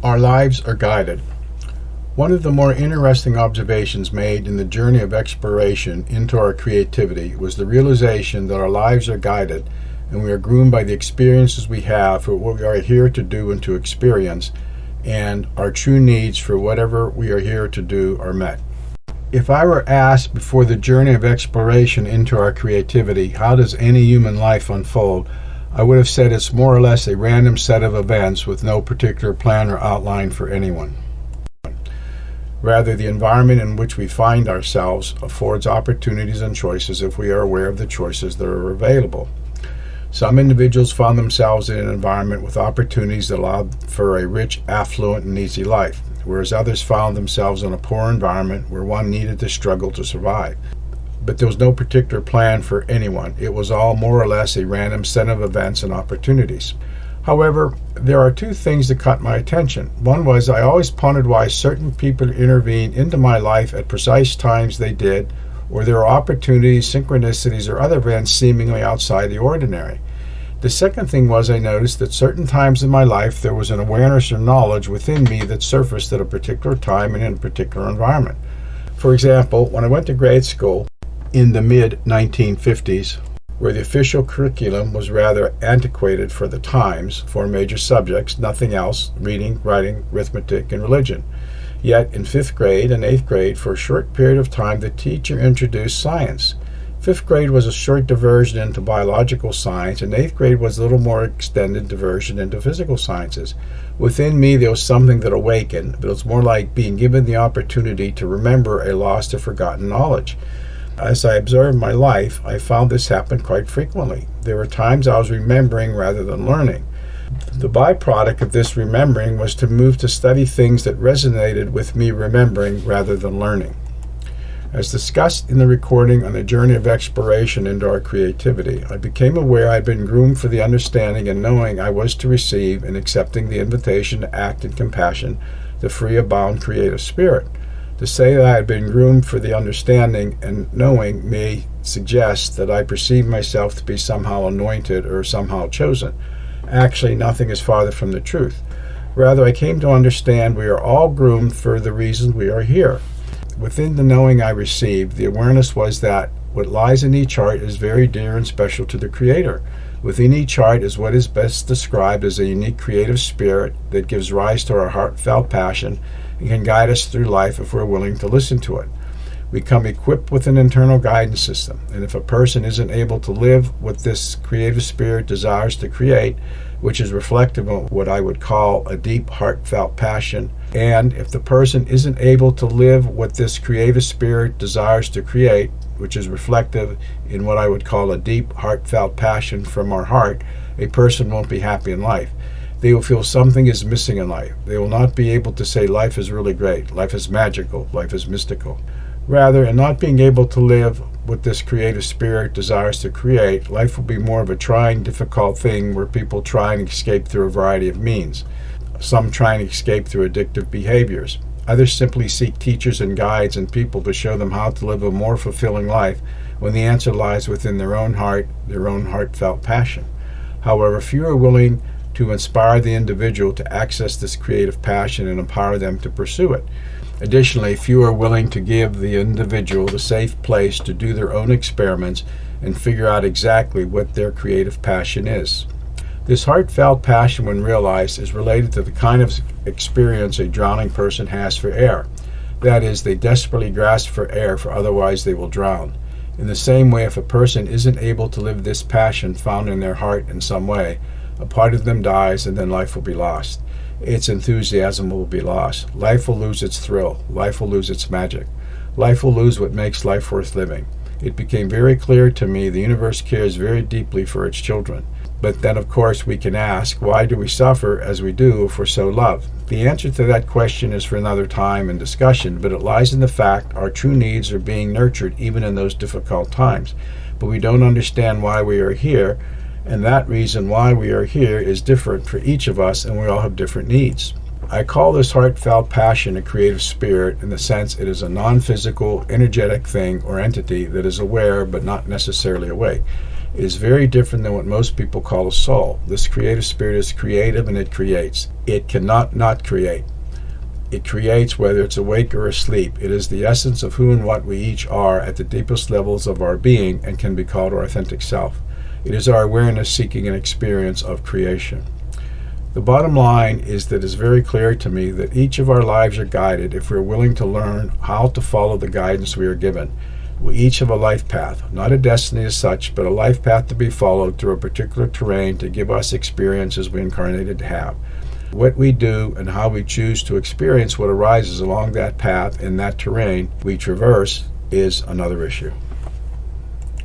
Our lives are guided. One of the more interesting observations made in the journey of exploration into our creativity was the realization that our lives are guided and we are groomed by the experiences we have for what we are here to do and to experience, and our true needs for whatever we are here to do are met. If I were asked before the journey of exploration into our creativity, how does any human life unfold, I would have said it's more or less a random set of events with no particular plan or outline for anyone. Rather, the environment in which we find ourselves affords opportunities and choices if we are aware of the choices that are available. Some individuals found themselves in an environment with opportunities that allowed for a rich, affluent, and easy life, whereas others found themselves in a poor environment where one needed to struggle to survive. But there was no particular plan for anyone. It was all more or less a random set of events and opportunities. However, there are two things that caught my attention. One was I always pondered why certain people intervened into my life at precise times they did, or there are opportunities, synchronicities, or other events seemingly outside the ordinary. The second thing was I noticed that certain times in my life there was an awareness or knowledge within me that surfaced at a particular time and in a particular environment. For example, when I went to grade school in the mid-1950s, where the official curriculum was rather antiquated for the times, 4 major subjects, nothing else, reading, writing, arithmetic, and religion. Yet in 5th grade and 8th grade, for a short period of time, the teacher introduced science. 5th grade was a short diversion into biological science, and 8th grade was a little more extended diversion into physical sciences. Within me, there was something that awakened, but it was more like being given the opportunity to remember a lost or forgotten knowledge. As I observed my life, I found this happen quite frequently. There were times I was remembering rather than learning. The byproduct of this remembering was to move to study things that resonated with me remembering rather than learning. As discussed in the recording on the journey of exploration into our creativity, I became aware I had been groomed for the understanding and knowing I was to receive in accepting the invitation to act in compassion, the free, abound, creative spirit. To say that I had been groomed for the understanding and knowing may suggest that I perceive myself to be somehow anointed or somehow chosen. Actually, nothing is farther from the truth. Rather, I came to understand we are all groomed for the reason we are here. Within the knowing I received, the awareness was that what lies in each heart is very dear and special to the Creator. Within each heart is what is best described as a unique creative spirit that gives rise to our heartfelt passion and can guide us through life if we're willing to listen to it. We come equipped with an internal guidance system, and if a person isn't able to live what this creative spirit desires to create, which is reflective of what I would call a deep heartfelt passion, and if the person isn't able to live what this creative spirit desires to create, which is reflective in what I would call a deep heartfelt passion from our heart, a person won't be happy in life. They will feel something is missing in life. They will not be able to say life is really great, life is magical, life is mystical. Rather, in not being able to live what this creative spirit desires to create, life will be more of a trying, difficult thing where people try and escape through a variety of means. Some try and escape through addictive behaviors. Others simply seek teachers and guides and people to show them how to live a more fulfilling life when the answer lies within their own heart, their own heartfelt passion. However, few are willing to inspire the individual to access this creative passion and empower them to pursue it. Additionally, few are willing to give the individual the safe place to do their own experiments and figure out exactly what their creative passion is. This heartfelt passion, when realized, is related to the kind of experience a drowning person has for air. That is, they desperately grasp for air, for otherwise they will drown. In the same way, if a person isn't able to live this passion found in their heart in some way, a part of them dies and then life will be lost. Its enthusiasm will be lost. Life will lose its thrill. Life will lose its magic. Life will lose what makes life worth living. It became very clear to me the universe cares very deeply for its children. But then, of course, we can ask, why do we suffer as we do if we're so loved? The answer to that question is for another time and discussion, but it lies in the fact our true needs are being nurtured even in those difficult times. But we don't understand why we are here, and that reason why we are here is different for each of us, and we all have different needs. I call this heartfelt passion a creative spirit in the sense it is a non-physical, energetic thing or entity that is aware but not necessarily awake. It is very different than what most people call a soul. This creative spirit is creative and it creates. It cannot not create. It creates whether it's awake or asleep. It is the essence of who and what we each are at the deepest levels of our being and can be called our authentic self. It is our awareness seeking an experience of creation. The bottom line is that it's very clear to me that each of our lives are guided if we're willing to learn how to follow the guidance we are given. We each have a life path, not a destiny as such, but a life path to be followed through a particular terrain to give us experiences we incarnated to have. What we do and how we choose to experience what arises along that path in that terrain we traverse is another issue.